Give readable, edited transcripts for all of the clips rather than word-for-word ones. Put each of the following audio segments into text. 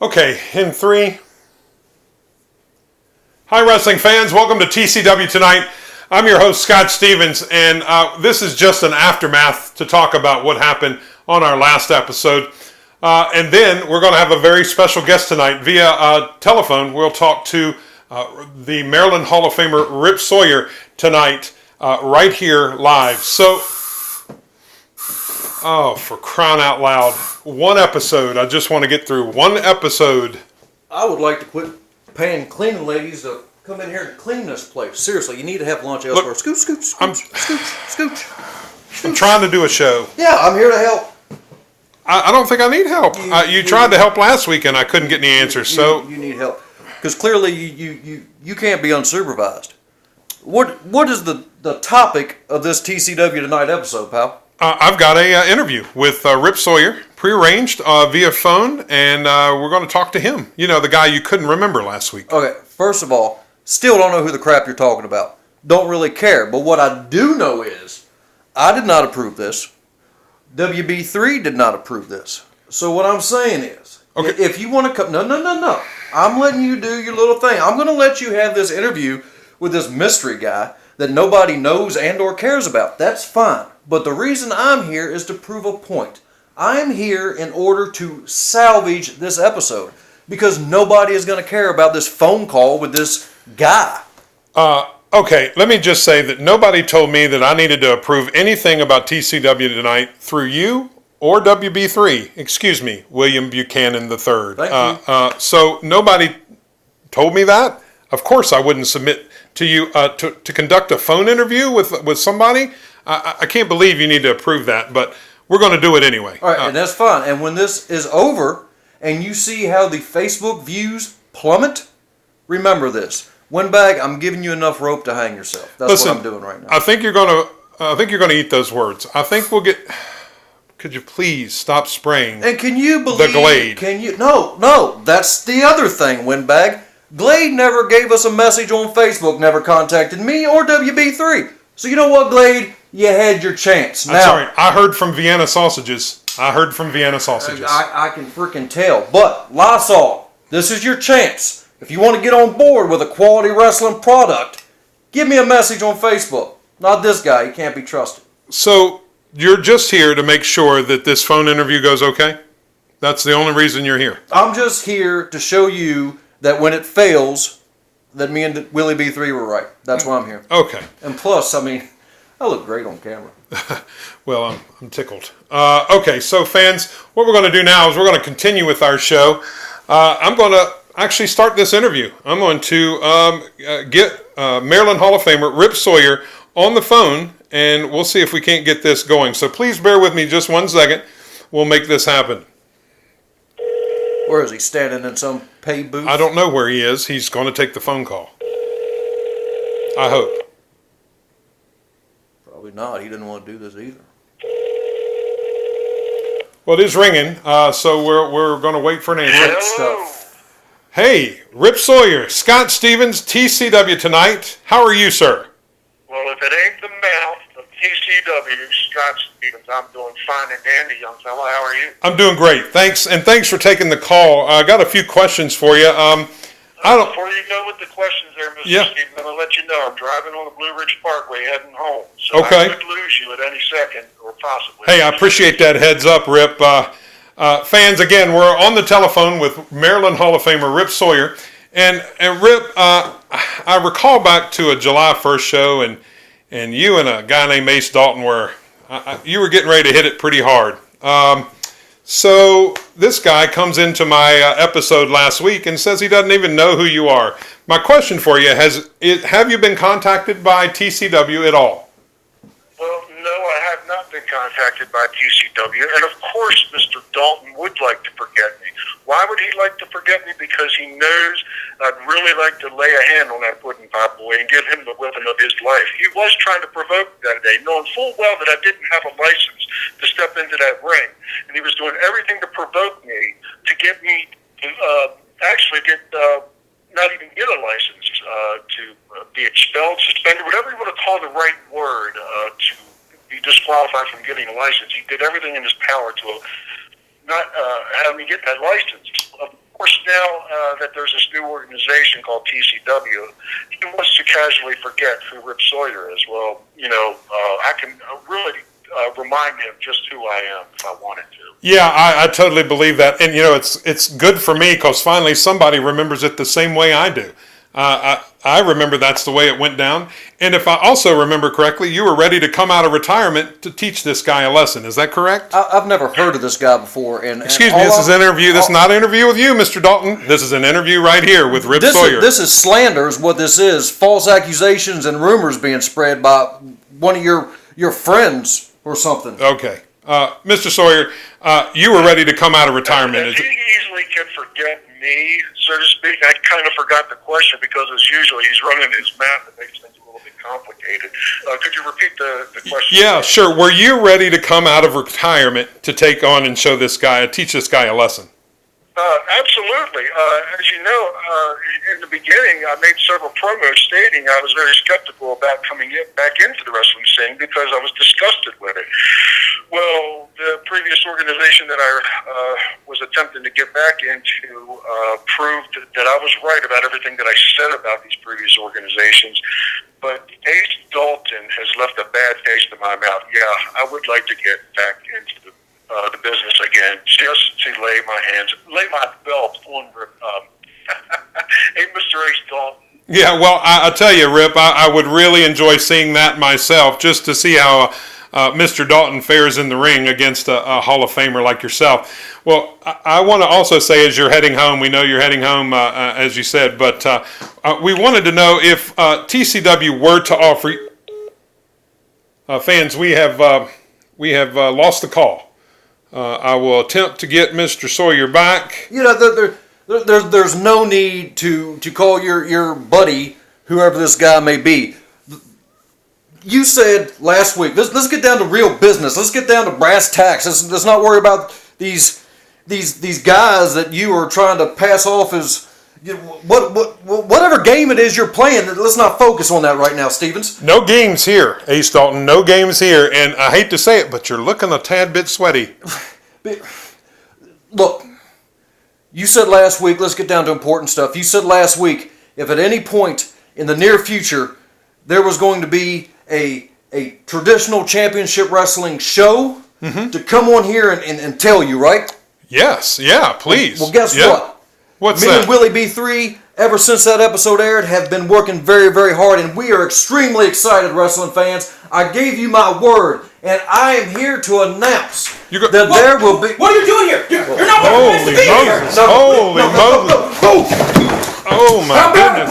Okay, in three. Hi, wrestling fans. Welcome to TCW Tonight. I'm your host, Scott Stevens, and this is just an aftermath to talk about what happened on our last episode. And then we're going to have a very special guest tonight via telephone. We'll talk to the Maryland Hall of Famer Rip Sawyer tonight, right here live. So, oh, for crying out loud, one episode. I just want to get through one episode. I would like to quit paying cleaning ladies to come in here and clean this place. Seriously, you need to have lunch elsewhere. Look, Scooch, scooch, scooch, scooch, scooch. I'm trying to do a show. Yeah, I'm here to help. I don't think I need help. You tried to help last week and I couldn't get any answers. So you need help because clearly you can't be unsupervised. What is the topic of this TCW Tonight episode, pal? I've got a interview with Rip Sawyer, prearranged via phone, and we're going to talk to him. You know, the guy you couldn't remember last week. Okay, first of all, still don't know who the crap you're talking about. Don't really care. But what I do know is I did not approve this. WB3 did not approve this. So what I'm saying is, okay, if you want to come, no. I'm letting you do your little thing. I'm going to let you have this interview with this mystery guy that nobody knows and or cares about. That's fine. But the reason I'm here is to prove a point. I'm here in order to salvage this episode because nobody is going to care about this phone call with this guy. Okay, let me just say that nobody told me that I needed to approve anything about TCW Tonight through you or WB3. Excuse me, William Buchanan III. Thank you. So nobody told me that. Of course I wouldn't submit to you to conduct a phone interview with somebody. I can't believe you need to approve that, but we're going to do it anyway. All right, and that's fine. And when this is over and you see how the Facebook views plummet, remember this. Windbag, I'm giving you enough rope to hang yourself. That's what I'm doing right now. I think you're going to eat those words. I think we'll get. Could you please stop spraying? And can you believe the Glade? No. That's the other thing, Windbag. Glade never gave us a message on Facebook. Never contacted me or WB3. So you know what, Glade? You had your chance. I'm sorry. I heard from Vienna Sausages. I can freaking tell. But Lysol, this is your chance. If you want to get on board with a quality wrestling product, give me a message on Facebook. Not this guy. He can't be trusted. So you're just here to make sure that this phone interview goes okay? That's the only reason you're here? I'm just here to show you that when it fails, that me and Willie B3 were right. That's why I'm here. Okay. And plus, I mean, I look great on camera. Well, I'm tickled. Okay, so fans, what we're going to do now is we're going to continue with our show. I'm going to actually start this interview. I'm going to get Maryland Hall of Famer Rip Sawyer on the phone, and we'll see if we can't get this going. So please bear with me just 1 second. We'll make this happen. Where is he, standing in some pay booth? I don't know where he is. He's going to take the phone call. I hope. Probably not. He didn't want to do this either. Well, it is ringing, so we're going to wait for an answer. Stuff. Hey, Rip Sawyer, Scott Stevens, TCW Tonight. How are you, sir? Well, if it ain't the mouth of TCW, Scott Stevens, I'm doing fine and dandy, young fella. How are you? I'm doing great. Thanks, and thanks for taking the call. I got a few questions for you. Before you go with the questions there, Mr. Yeah. Stevens, I'm going to let you know I'm driving on the Blue Ridge Parkway heading home. So Okay. I could lose you at any second, or possibly. Hey, I appreciate that heads up, Rip. Fans, again, we're on the telephone with Maryland Hall of Famer Rip Sawyer. And Rip, I recall back to a July 1st show, and you and a guy named Ace Dalton you were getting ready to hit it pretty hard. So this guy comes into my episode last week and says he doesn't even know who you are. My question for you, have you been contacted by TCW at all? Well, no, I have not been contacted by TCW, and of course Mr. Dalton would like to forget me. Why would he like to forget me? Because he knows I'd really like to lay a hand on that pudding pop boy and give him the whipping of his life. He was trying to provoke me that day, knowing full well that I didn't have a license to step into that ring, and he was doing everything to provoke me to get me to not even get a license, to be expelled, suspended, whatever you want to call the right word, to be disqualified from getting a license. He did everything in his power to not have me get that license. Of course, now that there's this new organization called TCW, he wants to casually forget who Rip Sawyer is. Well, I can really remind him just who I am if I wanted to. Yeah, I totally believe that. And, it's good for me because finally somebody remembers it the same way I do. I remember that's the way it went down. And if I also remember correctly, you were ready to come out of retirement to teach this guy a lesson. Is that correct? I've never heard of this guy before. Excuse me, this is an interview. This is not an interview with you, Mr. Dalton. This is an interview right here with Rip Sawyer. This is slander is what this is. False accusations and rumors being spread by one of your friends or something. Okay. Mr. Sawyer, you were ready to come out of retirement. He easily can forget me, so to speak. I kind of forgot the question because, as usual, he's running his math that makes things a little bit complicated. Could you repeat the question? Yeah, sure. Were you ready to come out of retirement to take on and teach this guy a lesson? Absolutely. As you know, in the beginning, I made several promos stating I was very skeptical about coming back into the wrestling scene because I was disgusted with it. Well, the previous organization that I was attempting to get back into proved that I was right about everything that I said about these previous organizations. But Ace Dalton has left a bad taste in my mouth. Yeah, I would like to get back into the business again, just to lay my belt on hey, Mr. Ace Dalton. Yeah, well, I tell you, Rip, I would really enjoy seeing that myself, just to see how Mr. Dalton fares in the ring against a Hall of Famer like yourself. Well, I want to also say, as you're heading home, we know you're heading home, as you said, but we wanted to know if TCW were to offer fans, we have lost the call. I will attempt to get Mr. Sawyer back. There's no need to call your buddy, whoever this guy may be. You said last week, let's get down to real business. Let's get down to brass tacks. Let's not worry about these guys that you are trying to pass off as whatever game it is you're playing. Let's not focus on that right now, Stevens. No games here, Ace Dalton. No games here. And I hate to say it, but you're looking a tad bit sweaty. Look, you said last week, let's get down to important stuff. You said last week, if at any point in the near future there was going to be a traditional championship wrestling show to come on here and tell you, right? Yes, yeah, please. Well, guess what? What's Me that? and Willie B3, ever since that episode aired, have been working very, very hard, and we are extremely excited, wrestling fans. I gave you my word, and I am here to announce that there will be... What are you doing here? You're not supposed to be here! Holy Moses! Oh my goodness!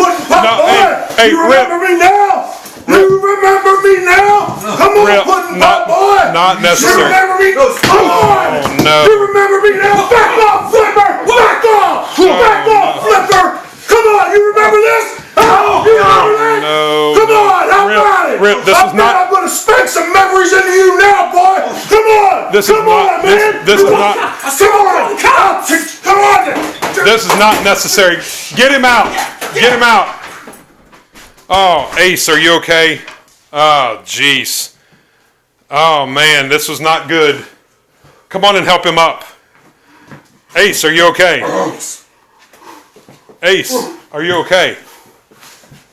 Hey, you remember me now? You remember me now? Come on, Rip, Puddin' Pop Boy! not necessary. You remember me? Come on! Oh no! You remember me now? Back off, Flipper! Back off! Back off, Flipper! Come on, you remember this? Oh, you remember that? No. Come on, how about it? Rip, this is not. I'm gonna spank some memories into you now, boy. Come on, This is come not. on, man. This is not. Come on. This is not necessary. Get him out. Get him out. Oh, Ace, are you okay? Oh, jeez. Oh man, this was not good. Come on and help him up. Ace, are you okay? Ace, are you okay?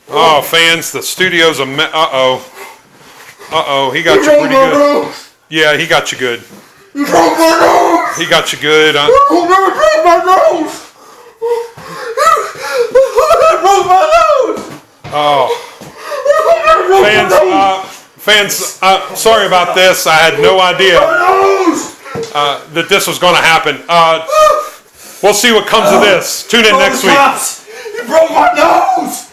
Oh, fans, the studio's a mess. Uh-oh, he got you pretty good. Yeah, he got you good. You broke my nose. He got you good. You broke my nose. You broke my nose. Oh. Fans, sorry about this. I had no idea that this was going to happen. We'll see what comes of this. Tune in next week. You broke my nose.